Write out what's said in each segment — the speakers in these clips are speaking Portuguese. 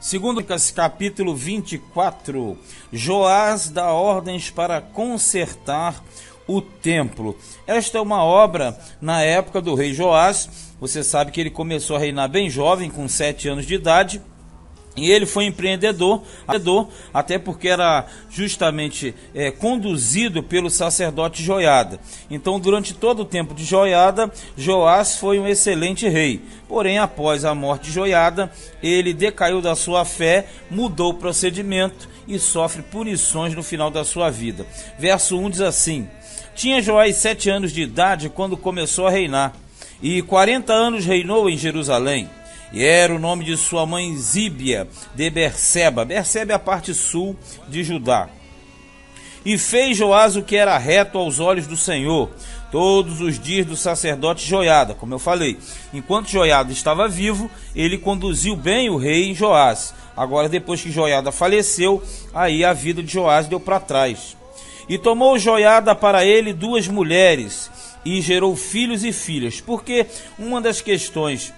Segundo capítulo 24, Joás dá ordens para consertar o templo. Esta é uma obra na época do rei Joás. Você sabe que ele começou a reinar bem jovem, com 7 anos de idade. E ele foi empreendedor, até porque era justamente conduzido pelo sacerdote Joiada. Então, durante todo o tempo de Joiada, Joás foi um excelente rei. Porém, após a morte de Joiada, ele decaiu da sua fé, mudou o procedimento e sofre punições no final da sua vida. Verso 1 diz assim: tinha Joás 7 anos de idade quando começou a reinar, e 40 anos reinou em Jerusalém. E era o nome de sua mãe Zíbia de Berseba. Berseba é a parte sul de Judá. E fez Joás o que era reto aos olhos do Senhor, todos os dias do sacerdote Joiada. Como eu falei, enquanto Joiada estava vivo, ele conduziu bem o rei Joás. Agora, depois que Joiada faleceu, aí a vida de Joás deu para trás. E tomou Joiada para ele 2 mulheres, e gerou filhos e filhas. Porque uma das questões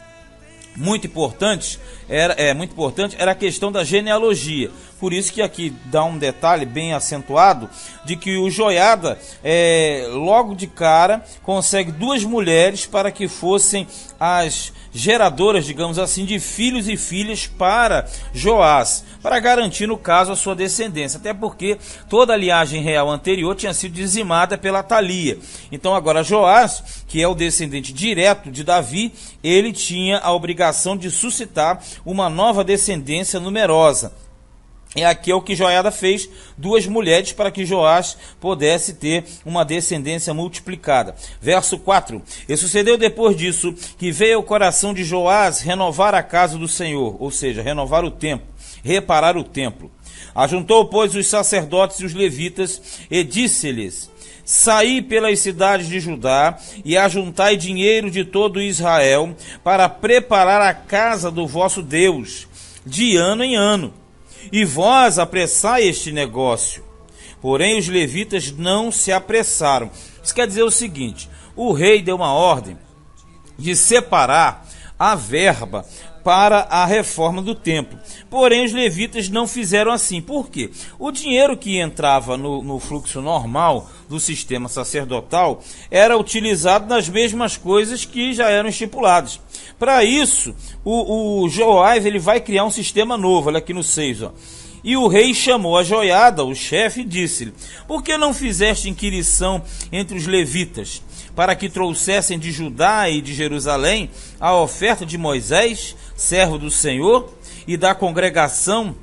muito importante era a questão da genealogia. Por isso que aqui dá um detalhe bem acentuado de que o Joiada, logo de cara, consegue 2 mulheres para que fossem as geradoras, digamos assim, de filhos e filhas para Joás, para garantir, no caso, a sua descendência, até porque toda a linhagem real anterior tinha sido dizimada pela Atalia. Então agora Joás, que é o descendente direto de Davi, ele tinha a obrigação de suscitar uma nova descendência numerosa. É aqui é o que Joiada fez, 2 mulheres para que Joás pudesse ter uma descendência multiplicada. Verso 4. E sucedeu depois disso que veio ao coração de Joás renovar a casa do Senhor, ou seja, renovar o templo, reparar o templo. Ajuntou, pois, os sacerdotes e os levitas e disse-lhes: saí pelas cidades de Judá e ajuntai dinheiro de todo Israel para preparar a casa do vosso Deus, de ano em ano. E vós apressai este negócio. Porém, os levitas não se apressaram. Isso quer dizer o seguinte: o rei deu uma ordem de separar a verba para a reforma do templo. Porém, os levitas não fizeram assim. Por quê? O dinheiro que entrava no fluxo normal do sistema sacerdotal era utilizado nas mesmas coisas que já eram estipuladas. Para isso, o Joás ele vai criar um sistema novo. Olha aqui no 6, ó. E o rei chamou a Joiada, o chefe, e disse-lhe: por que não fizeste inquirição entre os levitas, para que trouxessem de Judá e de Jerusalém a oferta de Moisés, servo do Senhor, e da congregação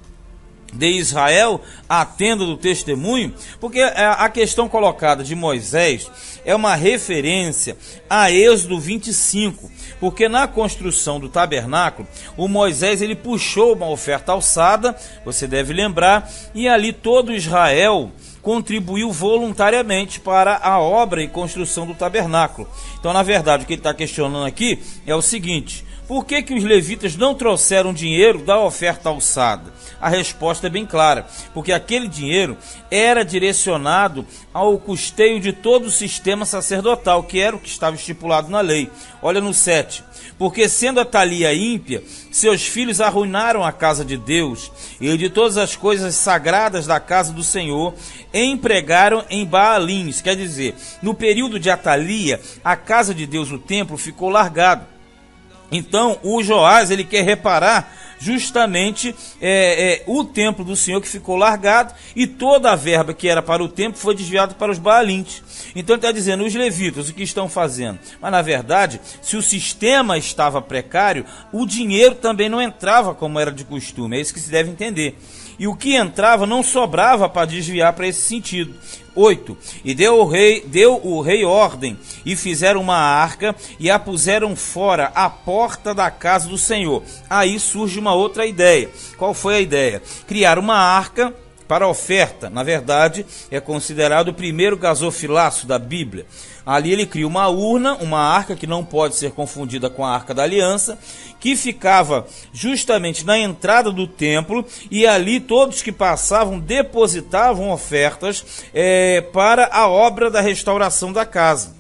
de Israel, a tenda do testemunho? Porque a questão colocada de Moisés é uma referência a Êxodo 25, porque na construção do tabernáculo, o Moisés ele puxou uma oferta alçada, você deve lembrar, e ali todo Israel contribuiu voluntariamente para a obra e construção do tabernáculo. Então, na verdade, o que ele está questionando aqui é o seguinte: por que os levitas não trouxeram dinheiro da oferta alçada? A resposta é bem clara: porque aquele dinheiro era direcionado ao custeio de todo o sistema sacerdotal, que era o que estava estipulado na lei. Olha no 7. Porque sendo Atalia ímpia, seus filhos arruinaram a casa de Deus, e de todas as coisas sagradas da casa do Senhor empregaram em Baalins. Quer dizer, no período de Atalia, a casa de Deus, o templo, ficou largado. Então o Joás ele quer reparar justamente o templo do Senhor, que ficou largado, e toda a verba que era para o templo foi desviada para os Baalins. Então ele está dizendo: os levitas, o que estão fazendo? Mas na verdade, se o sistema estava precário, o dinheiro também não entrava como era de costume. É isso que se deve entender. E o que entrava não sobrava para desviar para esse sentido. 8. E deu o rei ordem, e fizeram uma arca, e a puseram fora à porta da casa do Senhor. Aí surge uma outra ideia. Qual foi a ideia? Criar uma arca para oferta. Na verdade, é considerado o primeiro gasofilaço da Bíblia. Ali ele cria uma urna, uma arca que não pode ser confundida com a Arca da Aliança, que ficava justamente na entrada do templo, e ali todos que passavam depositavam ofertas para a obra da restauração da casa.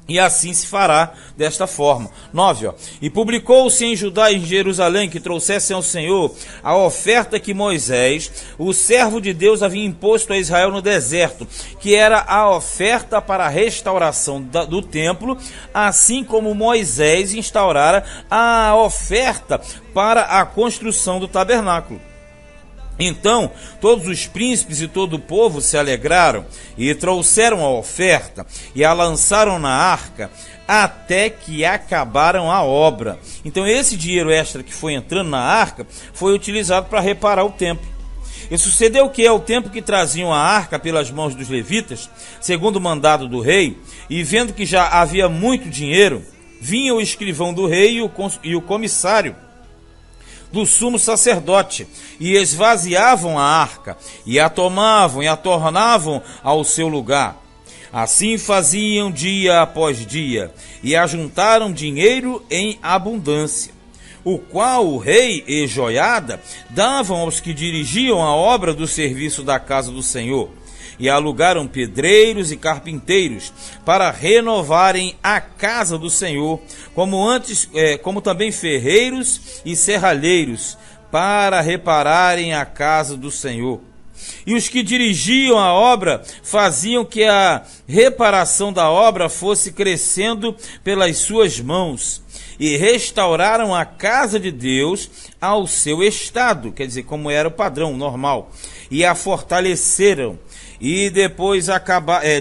E assim se fará desta forma. 9. E publicou-se em Judá e em Jerusalém que trouxessem ao Senhor a oferta que Moisés, o servo de Deus, havia imposto a Israel no deserto, que era a oferta para a restauração do templo, assim como Moisés instaurara a oferta para a construção do tabernáculo. Então todos os príncipes e todo o povo se alegraram e trouxeram a oferta e a lançaram na arca até que acabaram a obra. Então esse dinheiro extra que foi entrando na arca foi utilizado para reparar o templo. E sucedeu que ao tempo que traziam a arca pelas mãos dos levitas, segundo o mandado do rei, e vendo que já havia muito dinheiro, vinha o escrivão do rei e o comissário do sumo sacerdote, e esvaziavam a arca, e a tomavam e a tornavam ao seu lugar. Assim faziam dia após dia, e ajuntaram dinheiro em abundância, o qual o rei e Joiada davam aos que dirigiam a obra do serviço da casa do Senhor, e alugaram pedreiros e carpinteiros para renovarem a casa do Senhor, como também ferreiros e serralheiros para repararem a casa do Senhor. E os que dirigiam a obra faziam que a reparação da obra fosse crescendo pelas suas mãos, e restauraram a casa de Deus ao seu estado, quer dizer, como era o padrão normal, e a fortaleceram. E depois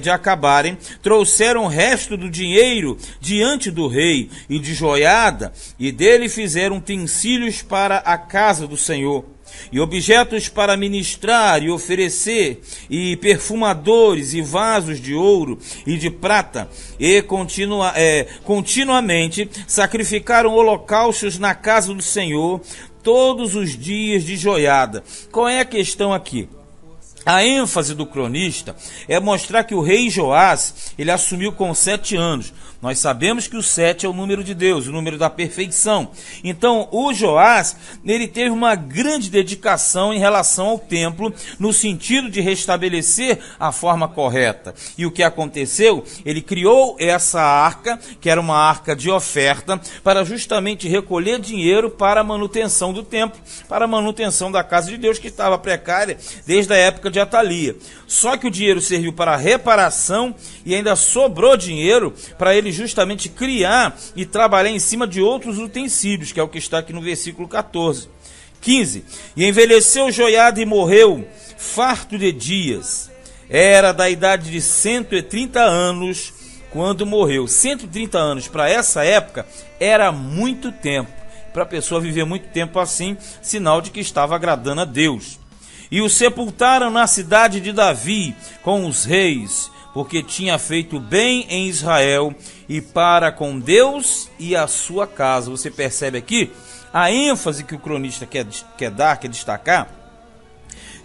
de acabarem, trouxeram o resto do dinheiro diante do rei e de Joiada, e dele fizeram utensílios para a casa do Senhor, e objetos para ministrar e oferecer, e perfumadores e vasos de ouro e de prata, e continuamente sacrificaram holocaustos na casa do Senhor todos os dias de Joiada. Qual é a questão aqui? A ênfase do cronista é mostrar que o rei Joás, ele assumiu com 7 anos. Nós sabemos que o 7 é o número de Deus, o número da perfeição. Então, o Joás, ele teve uma grande dedicação em relação ao templo, no sentido de restabelecer a forma correta. E o que aconteceu? Ele criou essa arca, que era uma arca de oferta, para justamente recolher dinheiro para a manutenção do templo, para a manutenção da casa de Deus, que estava precária desde a época de Atalia. Só que o dinheiro serviu para a reparação e ainda sobrou dinheiro para ele justamente criar e trabalhar em cima de outros utensílios, que é o que está aqui no versículo 14. 15. E envelheceu Joiada e morreu, farto de dias. Era da idade de 130 anos quando morreu. 130 anos para essa época era muito tempo. Para a pessoa viver muito tempo assim, sinal de que estava agradando a Deus. E o sepultaram na cidade de Davi com os reis, porque tinha feito bem em Israel e para com Deus e a sua casa. Você percebe aqui a ênfase que o cronista quer destacar,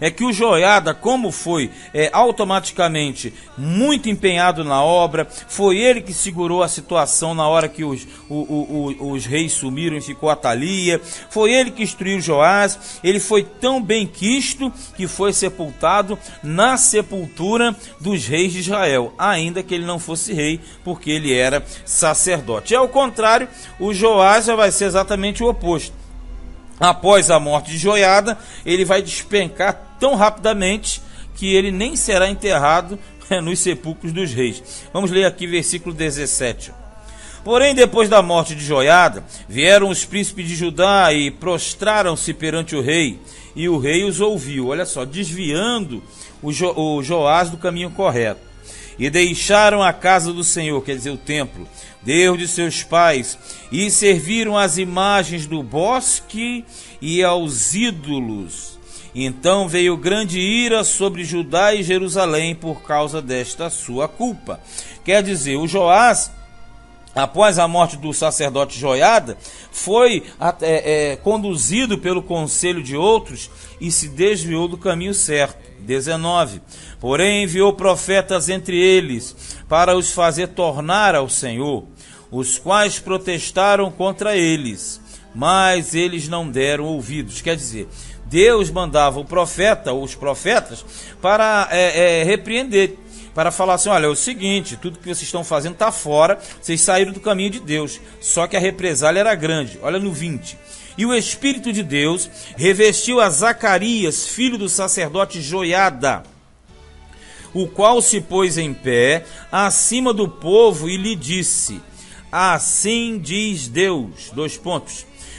é que o Joiada, como foi automaticamente muito empenhado na obra, foi ele que segurou a situação na hora que os reis sumiram e ficou Atalia, foi ele que instruiu Joás, ele foi tão bem quisto que foi sepultado na sepultura dos reis de Israel, ainda que ele não fosse rei, porque ele era sacerdote. Ao contrário, o Joás já vai ser exatamente o oposto. Após a morte de Joiada, ele vai despencar tão rapidamente que ele nem será enterrado nos sepulcros dos reis. Vamos ler aqui versículo 17. Porém, depois da morte de Joiada, vieram os príncipes de Judá e prostraram-se perante o rei, e o rei os ouviu, olha só, desviando o Joás do caminho correto. E deixaram a casa do Senhor, quer dizer, o templo, Deus de seus pais, e serviram às imagens do bosque e aos ídolos. Então veio grande ira sobre Judá e Jerusalém por causa desta sua culpa. Quer dizer, o Joás, após a morte do sacerdote Joiada, foi conduzido pelo conselho de outros e se desviou do caminho certo. 19. Porém enviou profetas entre eles para os fazer tornar ao Senhor, os quais protestaram contra eles, mas eles não deram ouvidos. Quer dizer, Deus mandava os profetas para repreender, para falar assim: olha, é o seguinte, tudo que vocês estão fazendo está fora, vocês saíram do caminho de Deus. Só que a represália era grande. Olha no 20. E o Espírito de Deus revestiu a Zacarias, filho do sacerdote Joiada, o qual se pôs em pé acima do povo e lhe disse: assim diz Deus,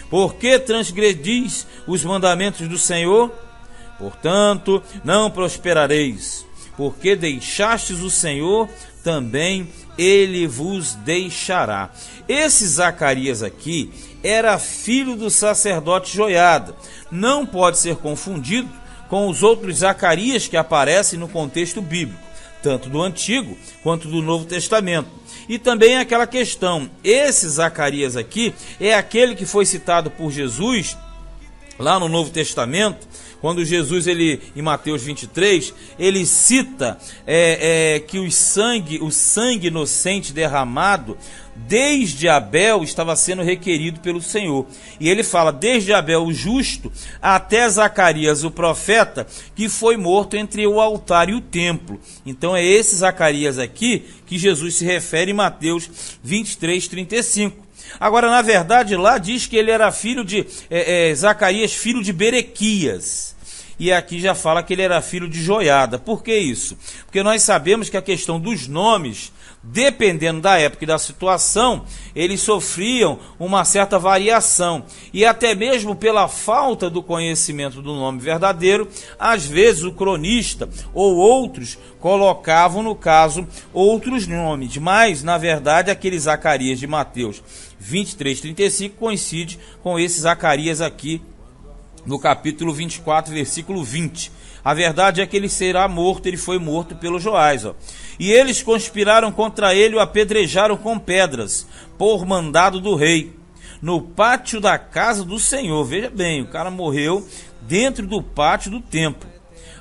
por que transgredis os mandamentos do Senhor? Portanto, não prosperareis, porque deixastes o Senhor, também ele vos deixará. Esse Zacarias aqui era filho do sacerdote Joiada. Não pode ser confundido com os outros Zacarias que aparecem no contexto bíblico, tanto do Antigo quanto do Novo Testamento. E também aquela questão, esse Zacarias aqui é aquele que foi citado por Jesus lá no Novo Testamento, quando Jesus, em Mateus 23, ele cita que o sangue inocente derramado desde Abel estava sendo requerido pelo Senhor. E ele fala, desde Abel o justo, até Zacarias o profeta, que foi morto entre o altar e o templo. Então é esse Zacarias aqui que Jesus se refere em Mateus 23, 35. Agora, na verdade, lá diz que ele era filho de Zacarias, filho de Berequias. E aqui já fala que ele era filho de Joiada. Por que isso? Porque nós sabemos que a questão dos nomes, dependendo da época e da situação, eles sofriam uma certa variação. E até mesmo pela falta do conhecimento do nome verdadeiro, às vezes o cronista ou outros colocavam, no caso, outros nomes. Mas, na verdade, aquele Zacarias de Mateus 23, 35 coincide com esse Zacarias aqui no capítulo 24, versículo 20. A verdade é que ele será morto, ele foi morto pelo Joás. E eles conspiraram contra ele e o apedrejaram com pedras, por mandado do rei, no pátio da casa do Senhor. Veja bem, o cara morreu dentro do pátio do templo.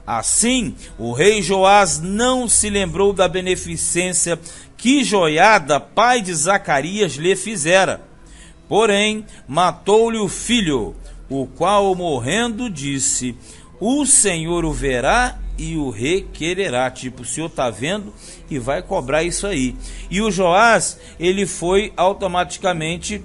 Assim, o rei Joás não se lembrou da beneficência que Joiada, pai de Zacarias, lhe fizera. Porém, matou-lhe o filho, o qual, morrendo, disse: o Senhor o verá e o requererá. Tipo, o Senhor está vendo e vai cobrar isso aí. E o Joás, ele foi automaticamente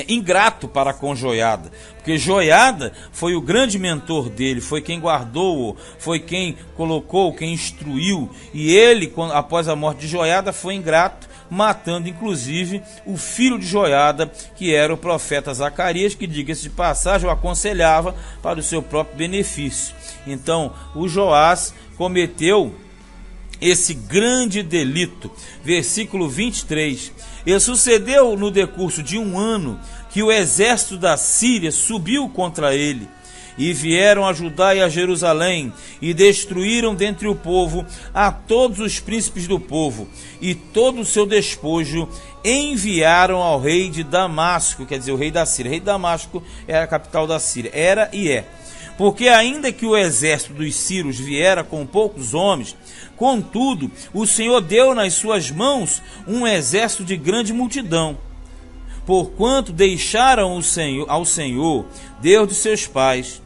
ingrato para com Joiada, porque Joiada foi o grande mentor dele, foi quem guardou, foi quem colocou, quem instruiu, e ele, após a morte de Joiada, foi ingrato, matando inclusive o filho de Joiada, que era o profeta Zacarias, que, diga-se de passagem, o aconselhava para o seu próprio benefício. Então o Joás cometeu esse grande delito. Versículo 23. E sucedeu no decurso de 1 ano que o exército da Síria subiu contra ele, e vieram a Judá e a Jerusalém, e destruíram dentre o povo a todos os príncipes do povo, e todo o seu despojo enviaram ao rei de Damasco, quer dizer, o rei da Síria. O rei de Damasco era a capital da Síria, era e é. Porque ainda que o exército dos sírios viera com poucos homens, contudo, o Senhor deu nas suas mãos um exército de grande multidão, porquanto deixaram ao Senhor, Deus de seus pais.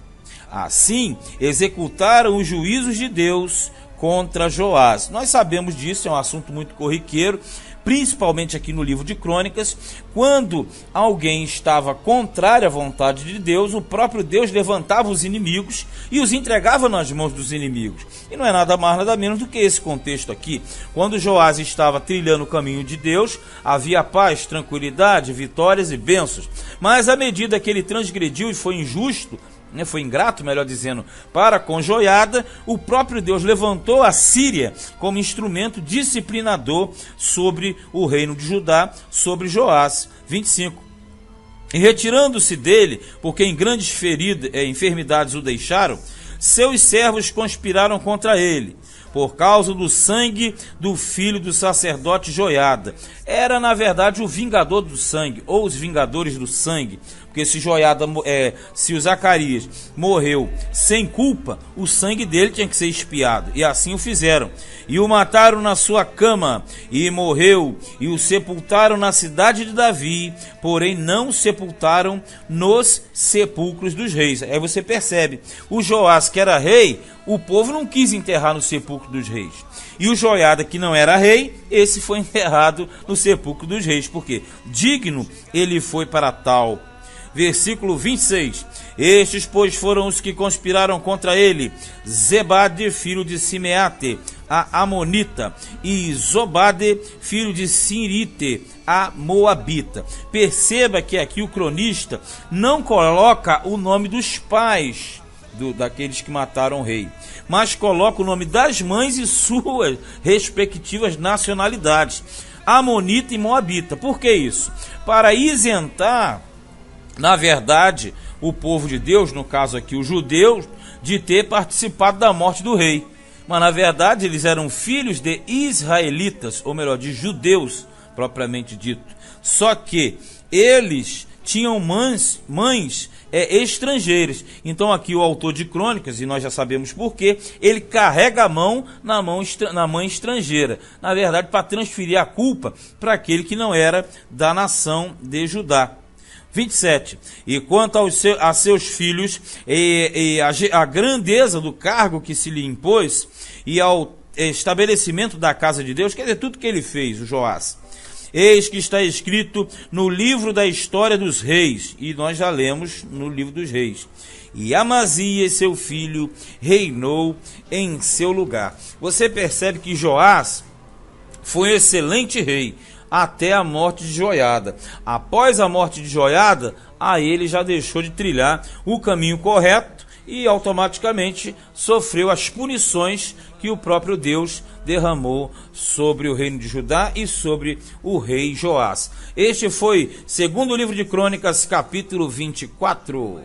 Assim, executaram os juízos de Deus contra Joás. Nós sabemos disso, é um assunto muito corriqueiro, principalmente aqui no livro de Crônicas. Quando alguém estava contrário à vontade de Deus, o próprio Deus levantava os inimigos e os entregava nas mãos dos inimigos. E não é nada mais, nada menos do que esse contexto aqui. Quando Joás estava trilhando o caminho de Deus, havia paz, tranquilidade, vitórias e bênçãos. Mas à medida que ele transgrediu e foi injusto, foi ingrato, melhor dizendo, para com Joiada, o próprio Deus levantou a Síria como instrumento disciplinador sobre o reino de Judá, sobre Joás. 25. E retirando-se dele, porque em grandes enfermidades o deixaram, seus servos conspiraram contra ele, por causa do sangue do filho do sacerdote Joiada. Era, na verdade, o vingador do sangue, ou os vingadores do sangue, porque se o Zacarias morreu sem culpa, o sangue dele tinha que ser expiado, e assim o fizeram. E o mataram na sua cama, e morreu, e o sepultaram na cidade de Davi, porém não o sepultaram nos sepulcros dos reis. Aí você percebe, o Joás, que era rei, o povo não quis enterrar no sepulcro dos reis. E o Joiada, que não era rei, esse foi enterrado no sepulcro dos reis, porque digno ele foi para tal. Versículo 26. Estes, pois, foram os que conspiraram contra ele: Zebade, filho de Simeate, a Amonita, e Zobade, filho de Sirite, a Moabita. Perceba que aqui o cronista não coloca o nome dos pais daqueles que mataram o rei, mas coloca o nome das mães e suas respectivas nacionalidades, Amonita e Moabita. Por que isso? Para isentar, na verdade, o povo de Deus, no caso aqui os judeus, de ter participado da morte do rei. Mas na verdade eles eram filhos de israelitas, ou melhor, de judeus propriamente dito. Só que eles tinham mães estrangeiras. Então aqui o autor de Crônicas, e nós já sabemos porquê, ele carrega a mão na mãe estrangeira. Na verdade, para transferir a culpa para aquele que não era da nação de Judá. 27. E quanto a seus filhos, a grandeza do cargo que se lhe impôs, e ao estabelecimento da casa de Deus, quer dizer, tudo que ele fez, o Joás. Eis que está escrito no livro da história dos reis, e nós já lemos no livro dos reis. E Amazias, seu filho, reinou em seu lugar. Você percebe que Joás foi um excelente rei, até a morte de Joiada. Após a morte de Joiada, aí ele já deixou de trilhar o caminho correto e automaticamente sofreu as punições que o próprio Deus derramou sobre o reino de Judá e sobre o rei Joás. Este foi segundo livro de Crônicas, capítulo 24.